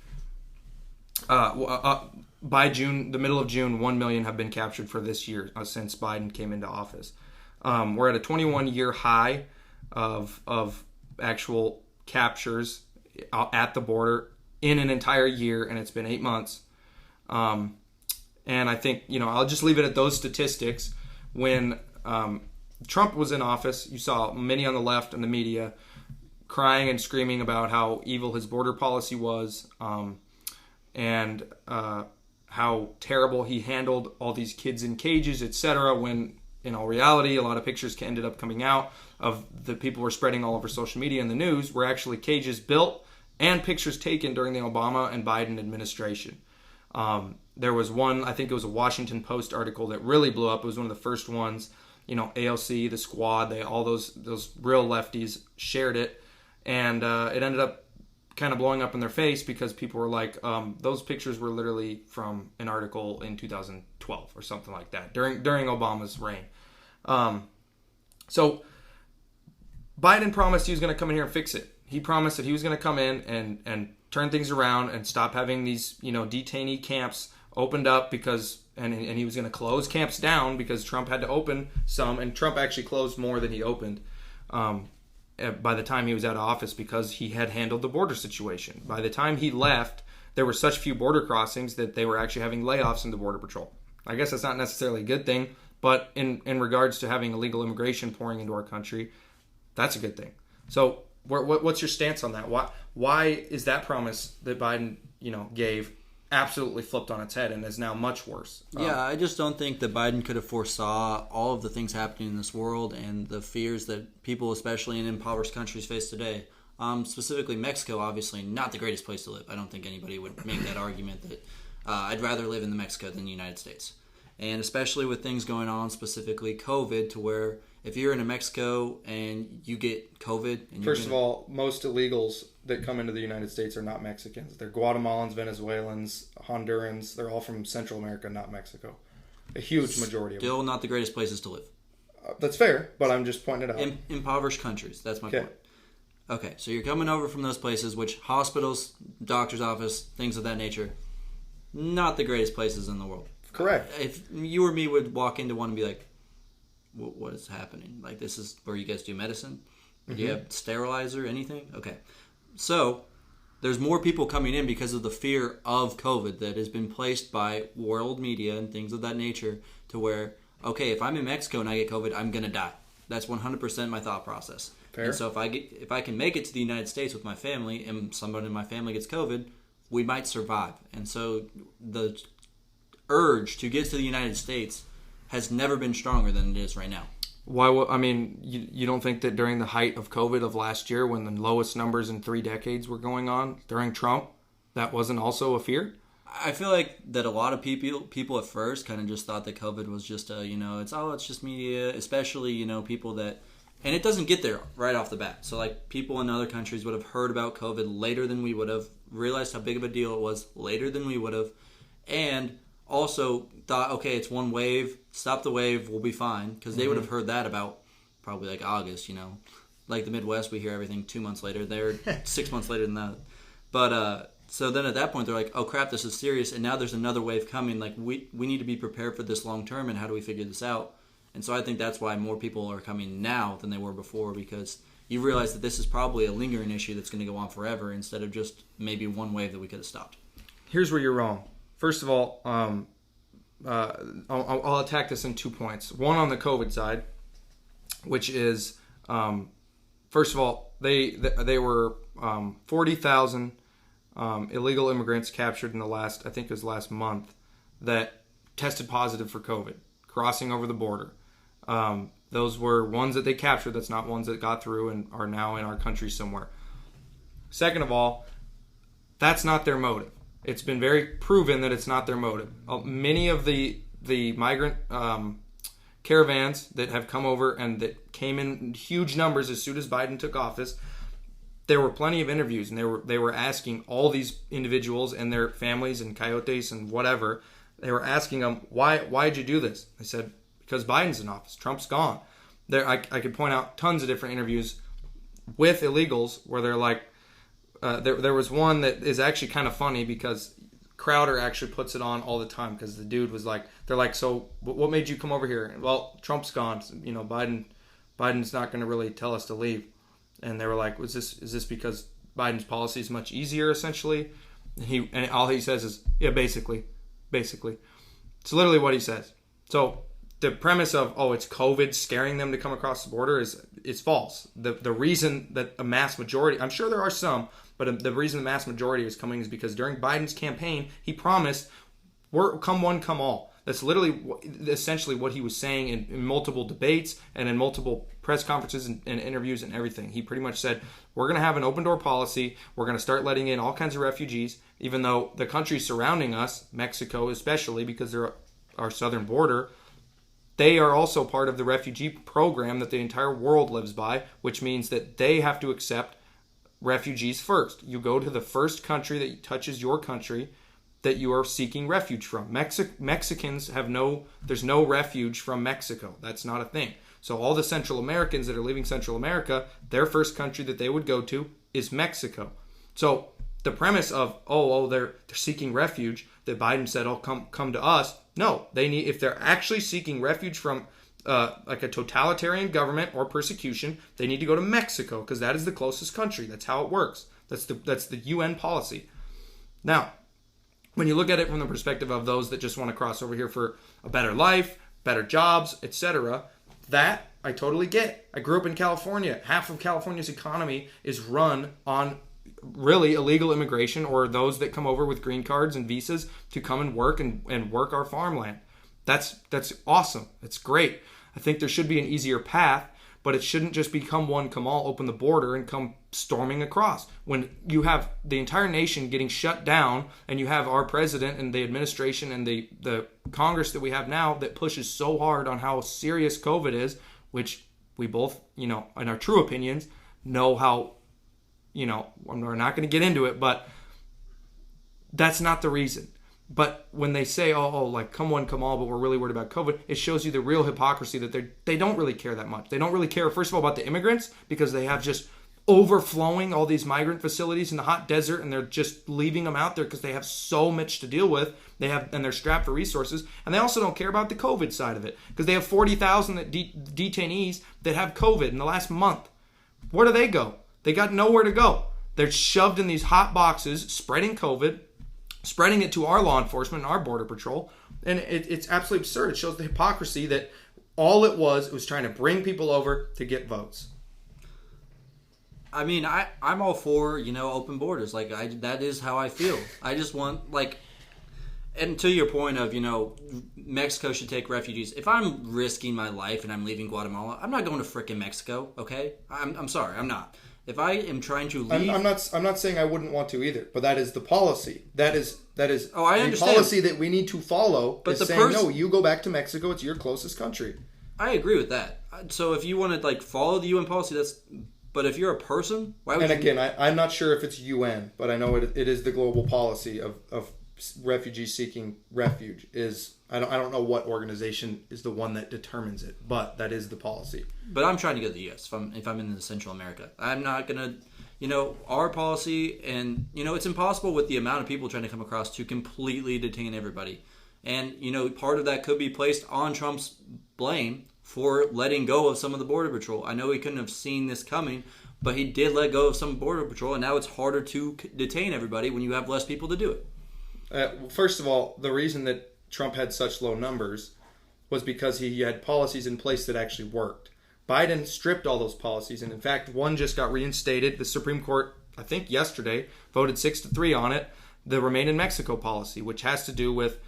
By June, the middle of June, 1 million have been captured for this year since Biden came into office. We're at a 21-year high of actual captures at the border in an entire year, and it's been 8 months. And I think, I'll just leave it at those statistics. When Trump was in office, you saw many on the left and the media crying and screaming about how evil his border policy was, and how terrible he handled all these kids in cages, etc. When in all reality, a lot of pictures ended up coming out of the people were spreading all over social media and the news were actually cages built and pictures taken during the Obama and Biden administration. There was one, I think it was a Washington Post article that really blew up. It was one of the first ones. AOC, the Squad, all those real lefties shared it, and it ended up kind of blowing up in their face because people were like, those pictures were literally from an article in 2012 or something like that during Obama's reign. So Biden promised he was going to come in here and fix it. He promised that he was going to come in and turn things around and stop having these detainee camps opened up because and he was going to close camps down because Trump had to open some, and Trump actually closed more than he opened by the time he was out of office because he had handled the border situation. By the time he left, there were such few border crossings that they were actually having layoffs in the Border Patrol. I guess that's not necessarily a good thing, but in regards to having illegal immigration pouring into our country, that's a good thing. So what's your stance on that? Why is that promise that Biden gave absolutely flipped on its head and is now much worse? Yeah, I just don't think that Biden could have foresaw all of the things happening in this world and the fears that people, especially in impoverished countries, face today. Specifically Mexico, obviously not the greatest place to live. I don't think anybody would make that argument that I'd rather live in Mexico than the United States. And especially with things going on, specifically COVID, to where if you're in Mexico and you get COVID... and First of all, most illegals that come into the United States are not Mexicans. They're Guatemalans, Venezuelans, Hondurans. They're all from Central America, not Mexico. A huge majority of them. Still not the greatest places to live. That's fair, but I'm just pointing it out. Impoverished countries, that's my point. Okay, so you're coming over from those places, which hospitals, doctor's office, things of that nature, not the greatest places in the world. Correct. If you or me would walk into one and be like, what is happening? Like, this is where you guys do medicine? Do you have sterilizer, anything? Okay. So, there's more people coming in because of the fear of COVID that has been placed by world media and things of that nature to where, okay, if I'm in Mexico and I get COVID, I'm going to die. That's 100% my thought process. Fair. And so if I can make it to the United States with my family and someone in my family gets COVID, we might survive. And so the urge to get to the United States has never been stronger than it is right now. Why? I mean, you don't think that during the height of COVID of last year, when the lowest numbers in 3 decades were going on during Trump, that wasn't also a fear? I feel like that a lot of people at first kind of just thought that COVID was just it's just media, especially people that, and it doesn't get there right off the bat. So like people in other countries would have heard about COVID later than we would have, realized how big of a deal it was later than we would have. and also thought, okay, it's one wave, stop the wave, we'll be fine, because they would have heard that about probably like August, like the Midwest, we hear everything 2 months later. They're 6 months later than that. But so then at that point they're like, oh crap, this is serious, and now there's another wave coming. Like we need to be prepared for this long term, and how do we figure this out? And so I think that's why more people are coming now than they were before, because you realize that this is probably a lingering issue that's going to go on forever instead of just maybe one wave that we could have stopped. Here's where you're wrong. First of all, I'll attack this in 2 points. One on the COVID side, which is, first of all, they were 40,000 illegal immigrants captured in last month that tested positive for COVID, crossing over the border. Those were ones that they captured. That's not ones that got through and are now in our country somewhere. Second of all, that's not their motive. It's been very proven that it's not their motive. Many of the migrant caravans that have come over and that came in huge numbers as soon as Biden took office, there were plenty of interviews, and they were asking all these individuals and their families and coyotes and whatever, they were asking them, why'd you do this? They said, because Biden's in office, Trump's gone. I could point out tons of different interviews with illegals where they're like, there was one that is actually kind of funny because Crowder actually puts it on all the time, because the dude was like, they're like, so what made you come over here? Well, Trump's gone. Biden's not going to really tell us to leave. And they were like, is this because Biden's policy is much easier, essentially? And all he says is, yeah, basically. It's literally what he says. So the premise of, it's COVID scaring them to come across the border is false. The reason that a mass majority, I'm sure there are some, but the reason the mass majority is coming is because during Biden's campaign, he promised, we're come one, come all. That's literally essentially what he was saying in multiple debates and in multiple press conferences and interviews and everything. He pretty much said, we're going to have an open door policy. We're going to start letting in all kinds of refugees, even though the countries surrounding us, Mexico especially, because they're our southern border, they are also part of the refugee program that the entire world lives by, which means that they have to accept refugees first. You go to the first country that touches your country that you are seeking refuge from. Mexicans there's no refuge from Mexico. That's not a thing. So all the Central Americans that are leaving Central America, their first country that they would go to is Mexico. So the premise of, they're seeking refuge, that Biden said, come to us. No, if they're actually seeking refuge from like a totalitarian government or persecution, they need to go to Mexico, because that is the closest country. That's how it works. That's the UN policy. Now, when you look at it from the perspective of those that just want to cross over here for a better life, better jobs, etc., that I totally get. I grew up in California. Half of California's economy is run on really illegal immigration, or those that come over with green cards and visas to come and work and work our farmland. That's awesome. It's great. I think there should be an easier path, but it shouldn't just become one come all, open the border and come storming across. When you have the entire nation getting shut down, and you have our president and the administration and the Congress that we have now that pushes so hard on how serious COVID is, which we both, in our true opinions, know how, we're not going to get into it, but that's not the reason. But when they say, like come one, come all, but we're really worried about COVID, it shows you the real hypocrisy that they don't really care that much. They don't really care, first of all, about the immigrants, because they have just overflowing all these migrant facilities in the hot desert, and they're just leaving them out there because they have so much to deal with. And they're strapped for resources. And they also don't care about the COVID side of it, because they have 40,000 detainees that have COVID in the last month. Where do they go? They got nowhere to go. They're shoved in these hot boxes, spreading COVID, spreading it to our law enforcement and our border patrol. And it's absolutely absurd. It shows the hypocrisy that all it was trying to bring people over to get votes. I mean, I'm all for, open borders. Like, that is how I feel. I just want, and to your point of, Mexico should take refugees. If I'm risking my life and I'm leaving Guatemala, I'm not going to frickin' Mexico, okay? I'm sorry, I'm not. If I am trying to leave, I'm not saying I wouldn't want to either, but that is the policy. That is I understand. The policy that we need to follow. But is saying, no, you go back to Mexico. It's your closest country. I agree with that. So if you want to follow the UN policy, that's. But if you're a person, why would I'm not sure if it's UN, but I know it is the global policy of refugees seeking refuge is, I don't know what organization is the one that determines it, but that is the policy. But I'm trying to go to the U.S. if I'm in Central America. I'm not going to, our policy, and, it's impossible with the amount of people trying to come across to completely detain everybody. And, part of that could be placed on Trump's blame for letting go of some of the Border Patrol. I know he couldn't have seen this coming, but he did let go of some Border Patrol, and now it's harder to detain everybody when you have less people to do it. First of all, the reason that Trump had such low numbers was because he had policies in place that actually worked. Biden stripped all those policies, and in fact, one just got reinstated. The Supreme Court, I think yesterday, voted 6-3 on it. The Remain in Mexico policy, which has to do with,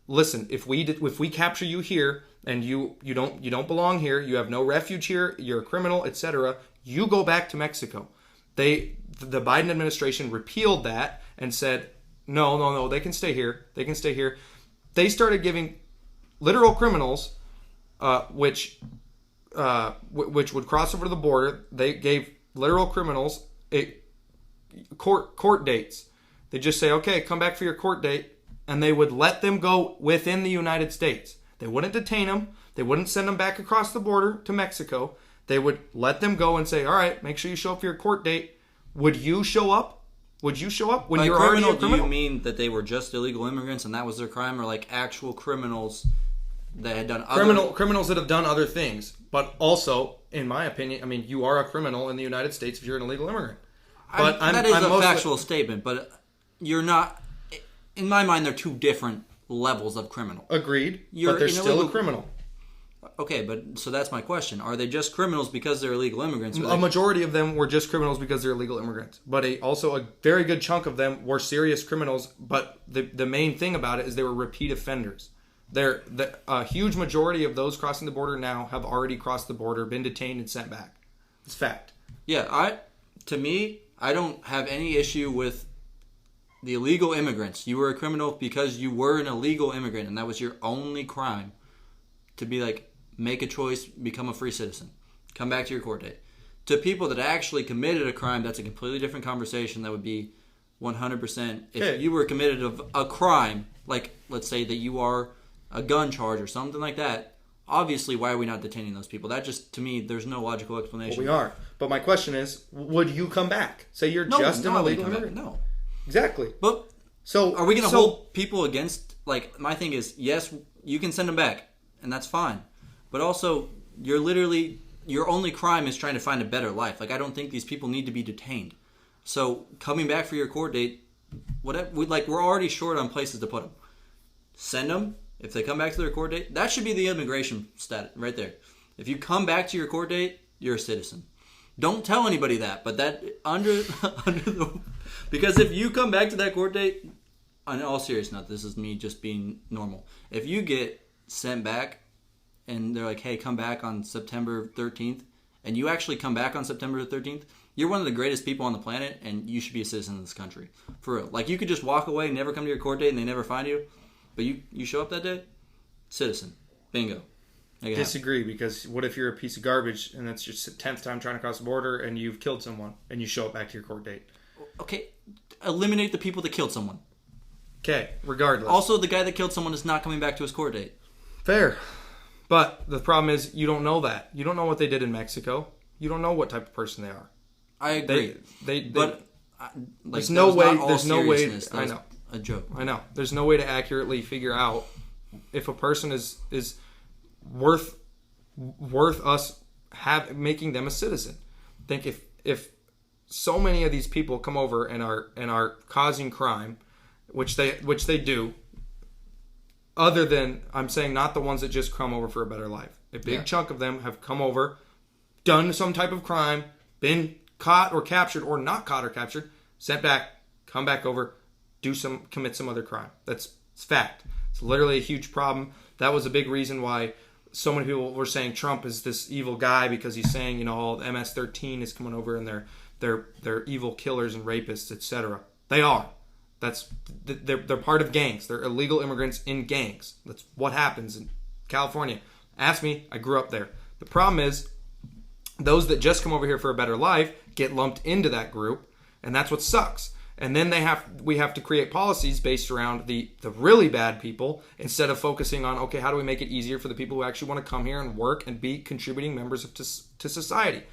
listen, if we capture you here and you don't belong here, you have no refuge here, you're a criminal, etc., you go back to Mexico. The Biden administration repealed that and said, no, they can stay here. They can stay here. They started giving literal criminals, which would cross over to the border. They gave literal criminals court dates. They just say, okay, come back for your court date, and they would let them go within the United States. They wouldn't detain them. They wouldn't send them back across the border to Mexico. They would let them go and say, all right, make sure you show up for your court date. Would you show up? Would you show up when you're already a criminal? Do you mean that they were just illegal immigrants and that was their crime, or like actual criminals that had done other... Criminals that have done other things? But also, in my opinion, I mean, you are a criminal in the United States if you're an illegal immigrant. But that is a factual statement, but you're not... In my mind, they're two different levels of criminal. Agreed, but they're still a criminal. Okay, but so that's my question. Are they just criminals because they're illegal immigrants? A majority of them were just criminals because they're illegal immigrants. But also a very good chunk of them were serious criminals. But the main thing about it is they were repeat offenders. A huge majority of those crossing the border now have already crossed the border, been detained, and sent back. It's fact. Yeah, to me, I don't have any issue with the illegal immigrants. You were a criminal because you were an illegal immigrant, and that was your only crime. To be like, make a choice, become a free citizen, come back to your court date. To people that actually committed a crime, that's a completely different conversation. That would be 100%. If you were committed of a crime, like let's say that you are a gun charge or something like that, obviously, why are we not detaining those people? That just, to me, there's no logical explanation. Well, we are. But my question is, would you come back? Say you're just an illegal immigrant? No. Exactly. But so are we going to hold people against, like, my thing is, yes, you can send them back, and that's fine. But also, your only crime is trying to find a better life. Like, I don't think these people need to be detained. So, coming back for your court date, we're already short on places to put them. Send them. If they come back to their court date, that should be the immigration status right there. If you come back to your court date, you're a citizen. Don't tell anybody that, but that because if you come back to that court date, on all seriousness, this is me just being normal. If you get sent back and they're like, hey, come back on September 13th, and you actually come back on September 13th, you're one of the greatest people on the planet, and you should be a citizen of this country. For real. Like, you could just walk away, never come to your court date, and they never find you, but you show up that day, citizen. Bingo. Disagree, because what if you're a piece of garbage, and that's your 10th time trying to cross the border, and you've killed someone, and you show up back to your court date? Okay, eliminate the people that killed someone. Okay, regardless. Also, the guy that killed someone is not coming back to his court date. Fair. But the problem is, you don't know that. You don't know what they did in Mexico. You don't know what type of person they are. I agree. There's no way. There's no way. I know. A joke. I know. There's no way to accurately figure out if a person is worth us making them a citizen. I think if so many of these people come over and are causing crime, which they do. Other than, I'm saying, not the ones that just come over for a better life. A big chunk of them have come over, done some type of crime, been caught or captured, or not caught or captured, sent back, come back over, commit some other crime. It's fact. It's literally a huge problem. That was a big reason why so many people were saying Trump is this evil guy, because he's saying, all MS-13 is coming over and they're evil killers and rapists, etc. They are. They're part of gangs. They're illegal immigrants in gangs. That's what happens in California. Ask me, I grew up there. The problem is, those that just come over here for a better life get lumped into that group, and that's what sucks. And then we have to create policies based around the really bad people instead of focusing on, okay, how do we make it easier for the people who actually want to come here and work and be contributing members to society?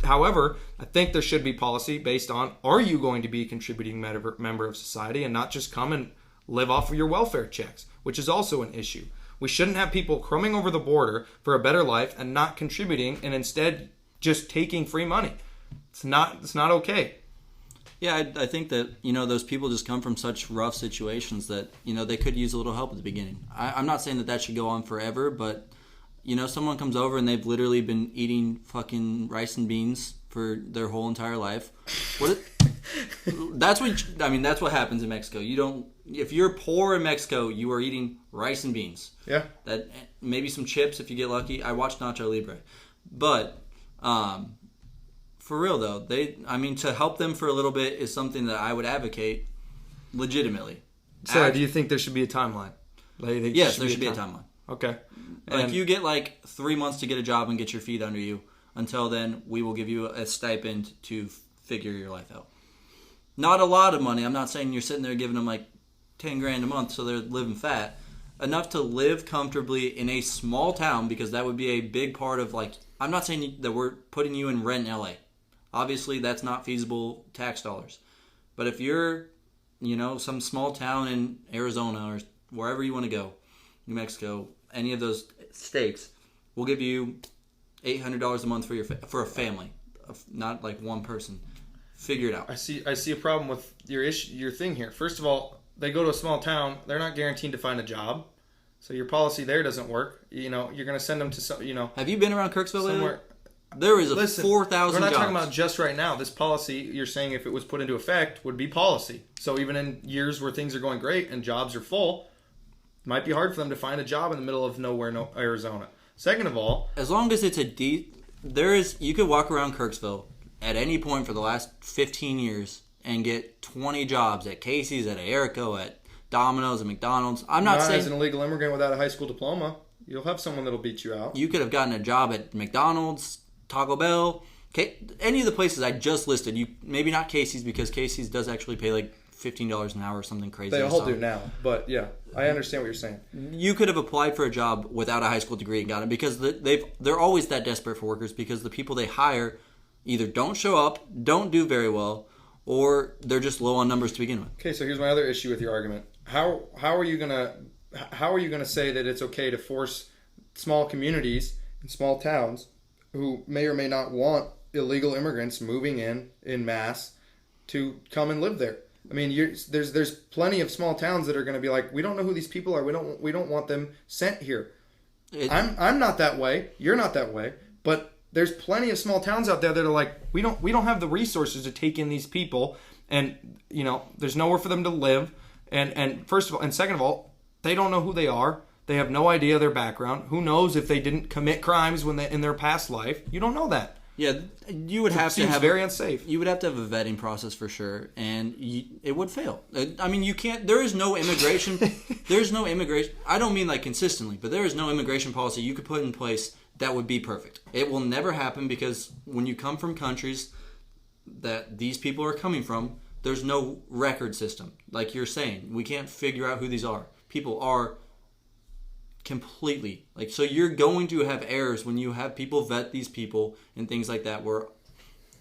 However, I think there should be policy based on, are you going to be a contributing member of society and not just come and live off of your welfare checks, which is also an issue. We shouldn't have people coming over the border for a better life and not contributing and instead just taking free money. It's not okay. Yeah, I think that, those people just come from such rough situations that, they could use a little help at the beginning. I'm not saying that should go on forever, but, someone comes over and they've literally been eating fucking rice and beans for their whole entire life. That's what happens in Mexico. If you're poor in Mexico, you are eating rice and beans. Yeah. That maybe some chips if you get lucky. I watched Nacho Libre. But, for real though, to help them for a little bit is something that I would advocate legitimately. So, do you think there should be a timeline? Yes, there should be a timeline. Okay. Like you get 3 months to get a job and get your feet under you. Until then, we will give you a stipend to figure your life out. Not a lot of money. I'm not saying you're sitting there giving them 10 grand a month so they're living fat. Enough to live comfortably in a small town, because that would be a big part of I'm not saying that we're putting you in rent in LA. Obviously, that's not feasible tax dollars. But if you're, some small town in Arizona or wherever you want to go, New Mexico, any of those states, we'll give you $800 a month for a family, not one person. Figure it out. I see a problem with your thing here. First of all, they go to a small town, they're not guaranteed to find a job. So your policy there doesn't work. You're going to send them to some, Have you been around Kirksville somewhere? Lately? There is 4,000 We're not jobs. talking about just right now. This policy, you're saying if it was put into effect, would be policy. So even in years where things are going great and jobs are full, it might be hard for them to find a job in the middle of nowhere, Arizona. Second of all, as long as it's you could walk around Kirksville at any point for the last 15 years and get 20 jobs at Casey's, at Aerico, at Domino's, at McDonald's. I'm not saying as an illegal immigrant without a high school diploma, you'll have someone that'll beat you out. You could have gotten a job at McDonald's, Taco Bell, any of the places I just listed. You maybe not Casey's, because Casey's does actually pay $15 an hour or something crazy. They all do now, but yeah, I understand what you're saying. You could have applied for a job without a high school degree and got it, because they're always that desperate for workers, because the people they hire either don't show up, don't do very well, or they're just low on numbers to begin with. Okay, so here's my other issue with your argument. How are you gonna say that it's okay to force small communities in small towns who may or may not want illegal immigrants moving in mass to come and live there? I mean, there's plenty of small towns that are going to be like, we don't know who these people are. We don't want them sent here. I'm not that way. You're not that way. But there's plenty of small towns out there that are like, we don't have the resources to take in these people, and there's nowhere for them to live. And first of all, and second of all, they don't know who they are. They have no idea their background. Who knows if they didn't commit crimes in their past life? You don't know that. Yeah, you would have to have very unsafe. You would have to have a vetting process for sure, and it would fail. I mean, you can't. There is no immigration. There's no immigration. I don't mean consistently, but there is no immigration policy you could put in place that would be perfect. It will never happen, because when you come from countries that these people are coming from, there's no record system. Like you're saying, we can't figure out who these are. People are completely so you're going to have errors when you have people vet these people and things like that, where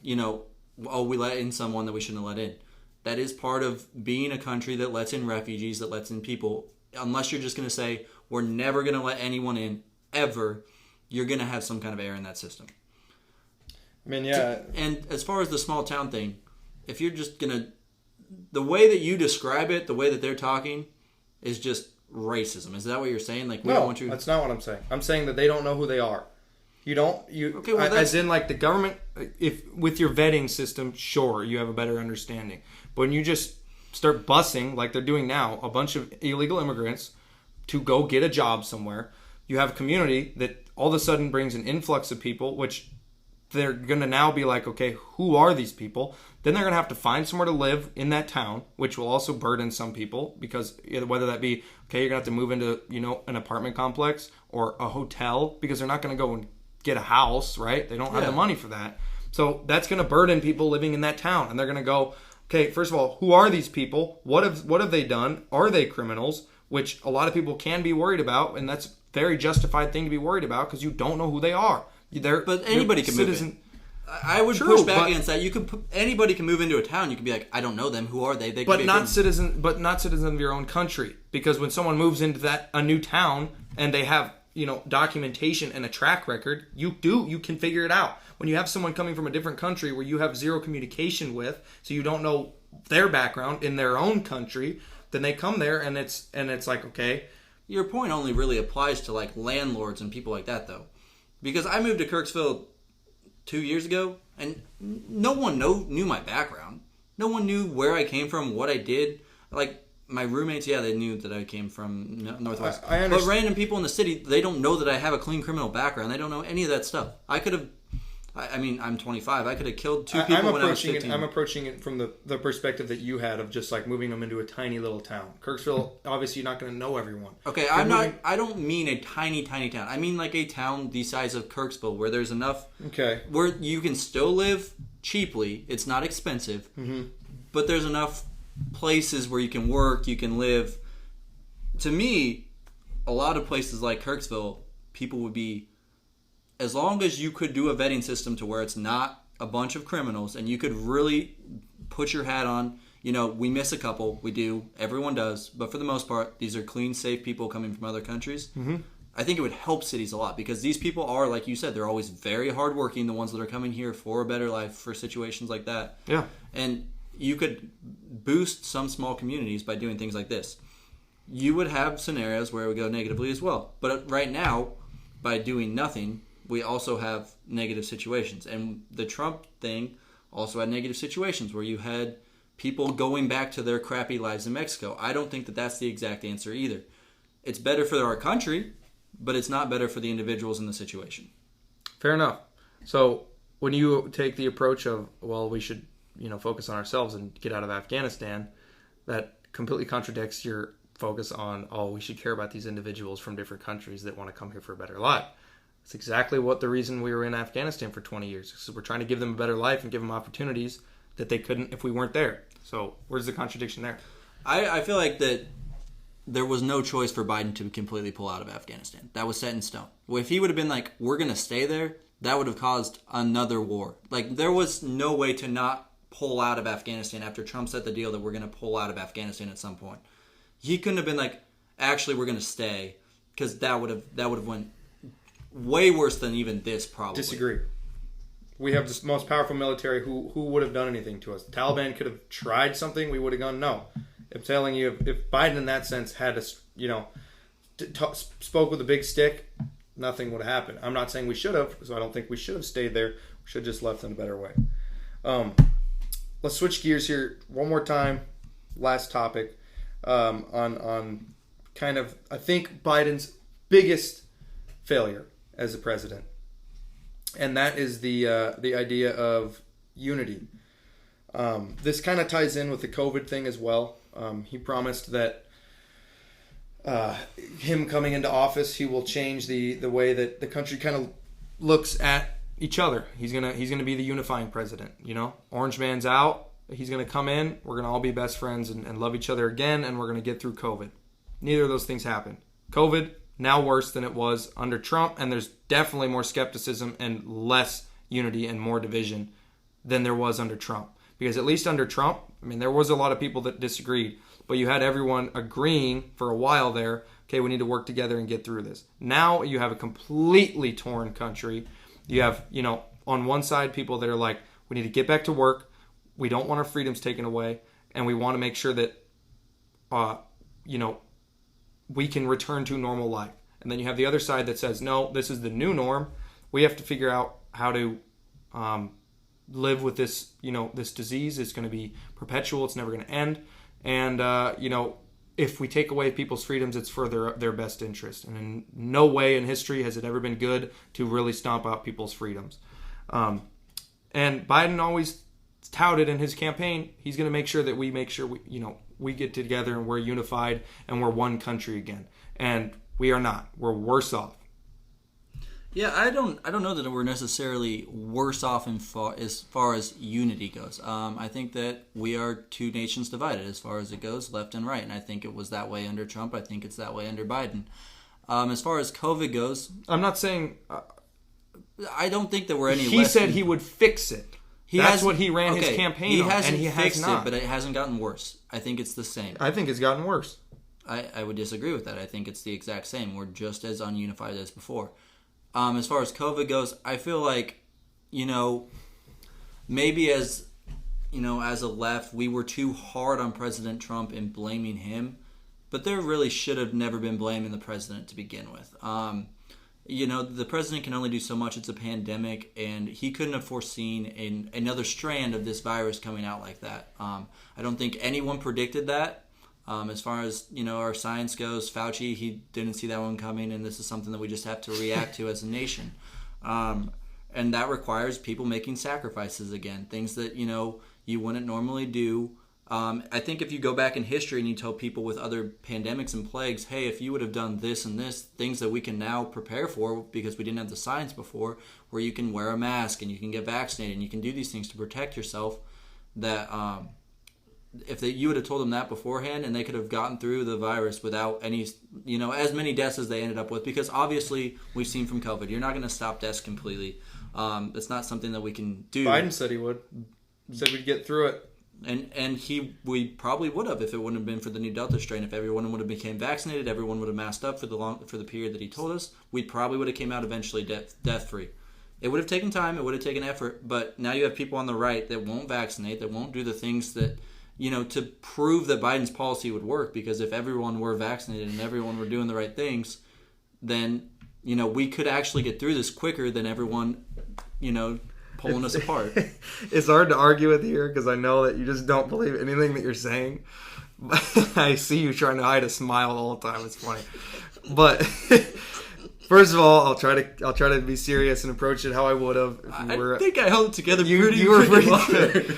we let in someone that we shouldn't have let in. That is part of being a country that lets in refugees, that lets in people. Unless you're just going to say we're never going to let anyone in ever, you're going to have some kind of error in that system. I mean, yeah. And as far as the small town thing, if you're just going to, the way that you describe it, the way that they're talking is just racism. Is that what you're saying? No, that's not what I'm saying. I'm saying that they don't know who they are. Okay, well, as in the government, if with your vetting system, sure, you have a better understanding. But when you just start busing, like they're doing now, a bunch of illegal immigrants to go get a job somewhere, you have a community that all of a sudden brings an influx of people, which they're going to now be like, okay, who are these people? Then they're going to have to find somewhere to live in that town, which will also burden some people, because whether that be, okay, you're going to have to move into, an apartment complex or a hotel, because they're not going to go and get a house, right? They don't have the money for that. So that's going to burden people living in that town. And they're going to go, okay, first of all, who are these people? What have they done? Are they criminals? Which a lot of people can be worried about, and that's a very justified thing to be worried about because you don't know who they are. But anybody can move in. I would push back against that. Anybody can move into a town. You can be like, I don't know them. Who are they? But not citizens of your own country. Because when someone moves into a new town and they have documentation and a track record, you can figure it out. When you have someone coming from a different country where you have zero communication with, so you don't know their background in their own country, then they come there and it's like, okay. Your point only really applies to like landlords and people like that, though, because I moved to Kirksville 2 years ago, and no one knew my background. No one knew where I came from, what I did. Like, my roommates, yeah, they knew that I came from Northwest. I understand. But random people in the city, they don't know that I have a clean criminal background. They don't know any of that stuff. I could have... I mean, I'm 25. I could have killed 2 people when I was 15. I'm approaching it from the perspective that you had of just like moving them into a tiny little town. Kirksville, obviously, you're not going to know everyone. Okay, I don't mean a tiny, tiny town. I mean like a town the size of Kirksville where there's enough... Okay. Where you can still live cheaply. It's not expensive. Mm-hmm. But there's enough places where you can work, you can live. To me, a lot of places like Kirksville, people would be... As long as you could do a vetting system to where it's not a bunch of criminals and you could really put your hat on, we miss a couple. We do. Everyone does. But for the most part, these are clean, safe people coming from other countries. Mm-hmm. I think it would help cities a lot because these people are, like you said, they're always very hardworking, the ones that are coming here for a better life, for situations like that. Yeah. And you could boost some small communities by doing things like this. You would have scenarios where it would go negatively as well. But right now, by doing nothing... we also have negative situations. And the Trump thing also had negative situations where you had people going back to their crappy lives in Mexico. I don't think that that's the exact answer either. It's better for our country, but it's not better for the individuals in the situation. Fair enough. So when you take the approach of, well, we should, focus on ourselves and get out of Afghanistan, that completely contradicts your focus on, we should care about these individuals from different countries that want to come here for a better life. It's exactly what the reason we were in Afghanistan for 20 years. So we're trying to give them a better life and give them opportunities that they couldn't if we weren't there. So where's the contradiction there? I feel like that there was no choice for Biden to completely pull out of Afghanistan. That was set in stone. If he would have been like, we're going to stay there, that would have caused another war. Like, there was no way to not pull out of Afghanistan after Trump set the deal that we're going to pull out of Afghanistan at some point. He couldn't have been like, actually, we're going to stay, because that would have went way worse than even this, probably. Disagree. We have the most powerful military. Who would have done anything to us? The Taliban could have tried something. We would have gone, no. I'm telling you, if Biden in that sense had spoke with a big stick, nothing would have happened. I'm not saying we should have, because I don't think we should have stayed there. We should have just left in a better way. Let's switch gears here one more time. Last topic on kind of, I think, Biden's biggest failure as a president, and that is the idea of unity. This kind of ties in with the COVID thing as well. He promised that him coming into office, he will change the way that the country kind of looks at each other. He's gonna be the unifying president. Orange man's out. He's gonna come in. We're gonna all be best friends and love each other again, and we're gonna get through COVID. Neither of those things happened. COVID, now worse than it was under Trump, and there's definitely more skepticism and less unity and more division than there was under Trump. Because at least under Trump, there was a lot of people that disagreed, but you had everyone agreeing for a while there, okay, we need to work together and get through this. Now you have a completely torn country. You have, on one side, people that are like, we need to get back to work, we don't want our freedoms taken away, and we want to make sure that, we can return to normal life. And then you have the other side that says, no, this is the new norm. We have to figure out how to live with this, this disease. It's going to be perpetual. It's never going to end. And, if we take away people's freedoms, it's for their best interest. And in no way in history has it ever been good to really stomp out people's freedoms. And Biden always touted in his campaign, he's going to make sure that we we get together and we're unified and we're one country again. And we are not. We're worse off. Yeah, I don't know that we're necessarily worse off as far as unity goes. I think that we are two nations divided as far as it goes, left and right, and I think it was that way under Trump. I think it's that way under Biden. As far as COVID goes, I'm not saying. I don't think that we're any. He said he would fix it. That's what he ran his campaign on, and he has not. But it hasn't gotten worse. I think it's the same. I think it's gotten worse. I would disagree with that. I think it's the exact same. We're just as ununified as before. As far as COVID goes, I feel like, maybe as a left, we were too hard on President Trump in blaming him, but there really should have never been blaming the president to begin with. The president can only do so much. It's a pandemic, and he couldn't have foreseen another strand of this virus coming out like that. I don't think anyone predicted that. As far as our science goes, Fauci, he didn't see that one coming, and this is something that we just have to react to as a nation. And that requires people making sacrifices again, things that you wouldn't normally do. I think if you go back in history and you tell people with other pandemics and plagues, hey, if you would have done this and this, things that we can now prepare for because we didn't have the science before, where you can wear a mask and you can get vaccinated and you can do these things to protect yourself, that if you would have told them that beforehand, and they could have gotten through the virus without any, as many deaths as they ended up with, because obviously we've seen from COVID, you're not going to stop deaths completely. It's not something that we can do. Biden said he would. Said we'd get through it. And we probably would have if it wouldn't have been for the new Delta strain. If everyone would have became vaccinated, everyone would have masked up for the period that he told us, we probably would have came out eventually death free. It would have taken time, it would have taken effort, but now you have people on the right that won't vaccinate, that won't do the things that to prove that Biden's policy would work, because if everyone were vaccinated and everyone were doing the right things, then, we could actually get through this quicker than everyone, pulling us apart. It's hard to argue with you here because I know that you just don't believe anything that you're saying. I see you trying to hide a smile all the time. It's funny. But first of all, I'll try to be serious and approach it how I would have. I think I held it together pretty good.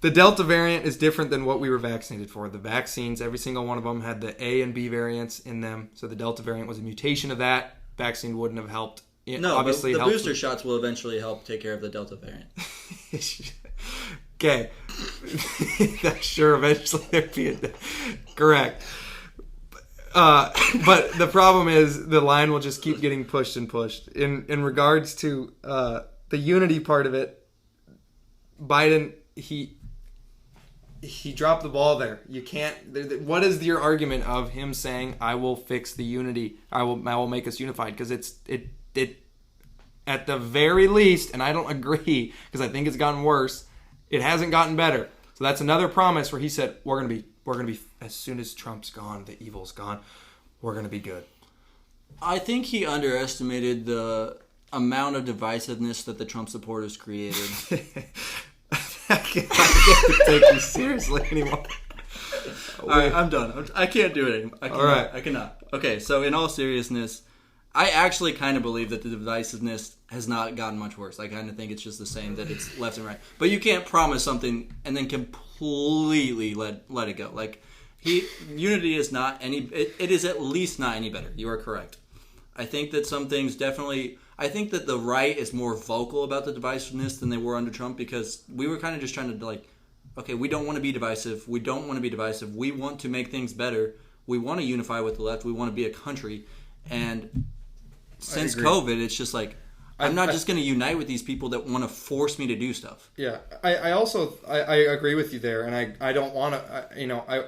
The Delta variant is different than what we were vaccinated for. The vaccines, every single one of them had the A and B variants in them. So the Delta variant was a mutation of that. Vaccine wouldn't have helped. No, obviously the booster shots will eventually help take care of the Delta variant. Okay. Sure, eventually correct. But the problem is the line will just keep getting pushed and pushed. In regards to the unity part of it, Biden, he dropped the ball there. You can't. What is your argument of him saying, "I will fix the unity. I will make us unified"? Because it at the very least, and I don't agree because I think it's gotten worse. It hasn't gotten better. So that's another promise where he said, "We're gonna be as soon as Trump's gone, the evil's gone. We're gonna be good." I think he underestimated the amount of divisiveness that the Trump supporters created. I can't take you seriously anymore. All right, I'm done. I can't do it anymore. All right. I cannot. Okay, so in all seriousness, I actually kind of believe that the divisiveness has not gotten much worse. I kind of think it's just the same, that it's left and right. But you can't promise something and then completely let it go. Like, unity is not any... It is at least not any better. You are correct. I think that some things definitely... I think that the right is more vocal about the divisiveness than they were under Trump, because we were kind of just trying to okay, we don't want to be divisive. We don't want to be divisive. We want to make things better. We want to unify with the left. We want to be a country. And since COVID, it's just like, I'm not just going to unite with these people that want to force me to do stuff. Yeah, I also agree with you there, and I don't want to,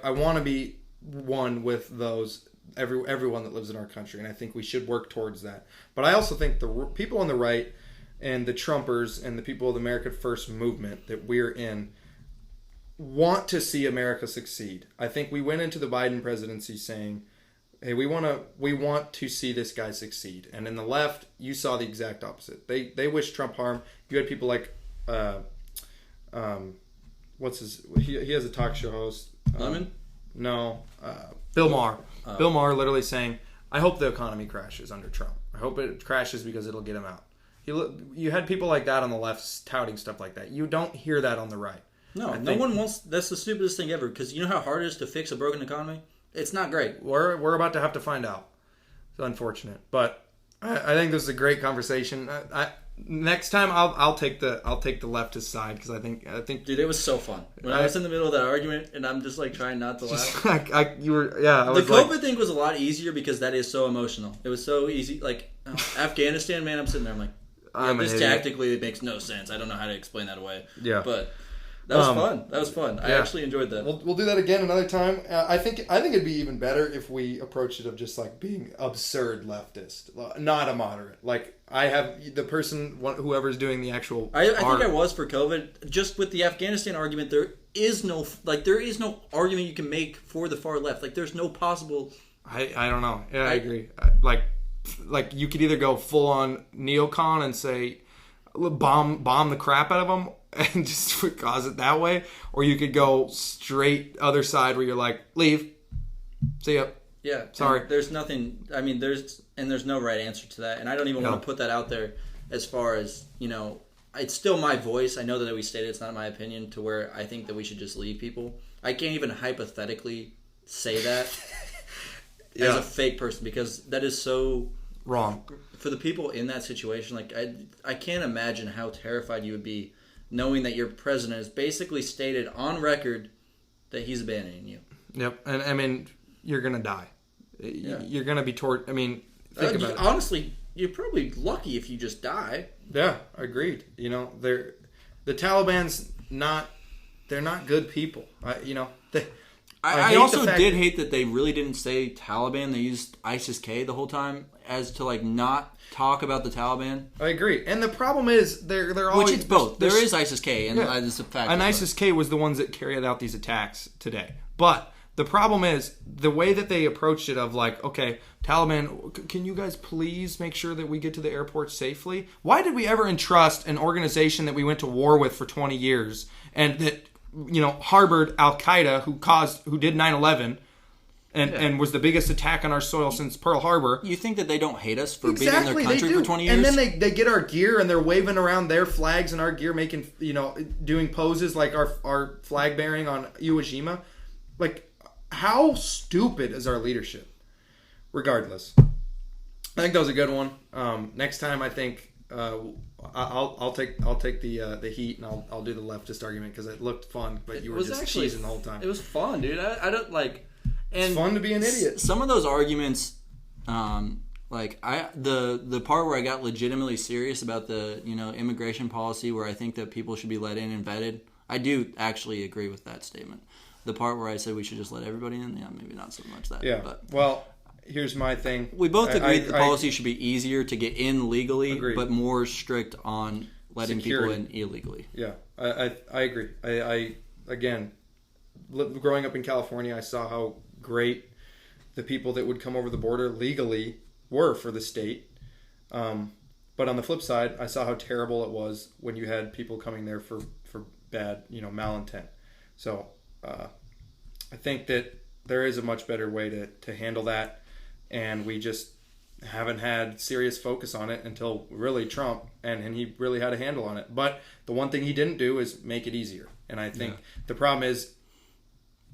I want to be one with those. Everyone that lives in our country, and I think we should work towards that. But I also think the people on the right and the Trumpers and the people of the America First movement that we're in want to see America succeed. I think we went into the Biden presidency saying, hey, we want to see this guy succeed. And in the left, you saw the exact opposite. They wish Trump harm. You had people like he has a talk show host. Lemon? No, Bill Maher. Bill Maher literally saying, I hope the economy crashes under Trump. I hope it crashes because it'll get him out. You had people like that on the left touting stuff like that. You don't hear that on the right. No, no one wants... That's the stupidest thing ever, because you know how hard it is to fix a broken economy? It's not great. We're about to have to find out. It's unfortunate. But I think this is a great conversation. Next time I'll take the leftist side because I think Dude, it was so fun when I was in the middle of that argument and I'm just like trying not to laugh. The COVID thing was a lot easier because that is so emotional. It was so easy. Like Afghanistan, man, I'm sitting there. I'm like, this tactically it makes no sense. I don't know how to explain that away. Yeah, but that was fun. That was fun. I actually enjoyed that. We'll do that again another time. I think it'd be even better if we approached it of just like being absurd leftist, not a moderate. Like I have the person, whoever's doing the actual. I think I was for COVID. Just with the Afghanistan argument, there is no argument you can make for the far left. Like there's no possible. I don't know. Yeah, I agree. Like you could either go full on neocon and say bomb the crap out of them and just cause it that way, or you could go straight other side where you're like, leave, see ya. Yeah, sorry. There's nothing. I mean, there's no right answer to that, and I don't even want to put that out there. As far as it's still my voice. I know that we stated it's not my opinion to where I think that we should just leave people. I can't even hypothetically say that as a fake person because that is so wrong for the people in that situation. Like I can't imagine how terrified you would be knowing that your president has basically stated on record that he's abandoning you. Yep, and I mean you're gonna die. Yeah. You're gonna be tortured. I mean, think about it. Honestly, you're probably lucky if you just die. Yeah, agreed. The Taliban's they're not good people. I also did hate that they really didn't say Taliban. They used ISIS-K the whole time as to not talk about the Taliban. I agree. And the problem is they're always... Which it's both. There is ISIS-K and it's a fact. And ISIS-K was the ones that carried out these attacks today. But the problem is the way that they approached it of okay, Taliban, can you guys please make sure that we get to the airport safely? Why did we ever entrust an organization that we went to war with for 20 years and that harbored Al-Qaeda who did 9/11 and was the biggest attack on our soil since Pearl Harbor? You think that they don't hate us for being in their country for 20 years? And then they get our gear and they're waving around their flags and our gear, making doing poses like our flag bearing on Iwo Jima. Like, how stupid is our leadership? Regardless, I think that was a good one. Next time, I think I'll take the heat and I'll do the leftist argument because it looked fun, but you were just cheesing the whole time. It was fun, dude. I don't like. And it's fun to be an idiot. Some of those arguments, the part where I got legitimately serious about the immigration policy, where I think that people should be let in and vetted, I do actually agree with that statement. The part where I said we should just let everybody in, maybe not so much that. Yeah. But well, here's my thing. We both agree that the policy should be easier to get in legally, agreed. But more strict on letting people in illegally. Yeah, I agree. I again, growing up in California, I saw how great the people that would come over the border legally were for the state. But on the flip side, I saw how terrible it was when you had people coming there for bad, malintent. So I think that there is a much better way to handle that, and we just haven't had serious focus on it until really Trump, and he really had a handle on it. But the one thing he didn't do is make it easier. And I think the problem is,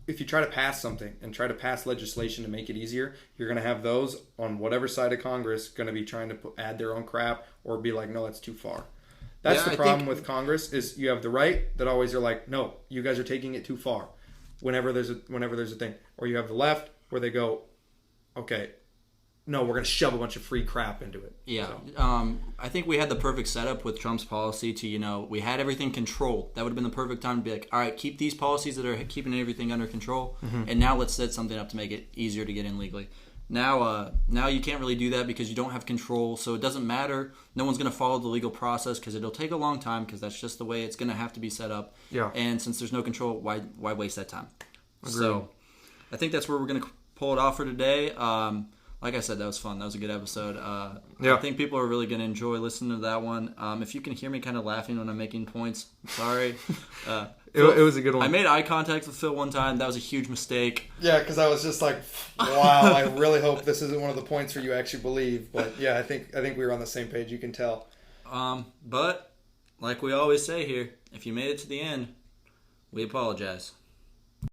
if you try to pass something and try to pass legislation to make it easier, you're going to have those on whatever side of Congress going to be trying to add their own crap or be like, no, that's too far. That's the problem with Congress is you have the right that always are like, no, you guys are taking it too far. Whenever there's a thing, or you have the left where they go, okay, no, we're going to shove a bunch of free crap into it. Yeah. So. I think we had the perfect setup with Trump's policy to, we had everything controlled. That would have been the perfect time to be like, all right, keep these policies that are keeping everything under control, and now let's set something up to make it easier to get in legally. Now you can't really do that because you don't have control, so it doesn't matter. No one's going to follow the legal process because it'll take a long time because that's just the way it's going to have to be set up. Yeah. And since there's no control, why waste that time? Agreed. So I think that's where we're going to pull it off for today. Like I said, that was fun. That was a good episode. I think people are really going to enjoy listening to that one. If you can hear me kind of laughing when I'm making points, sorry. It was a good one. I made eye contact with Phil one time. That was a huge mistake. Yeah, because I was just like, wow, I really hope this isn't one of the points where you actually believe. But yeah, I think we were on the same page. You can tell. But like we always say here, if you made it to the end, we apologize.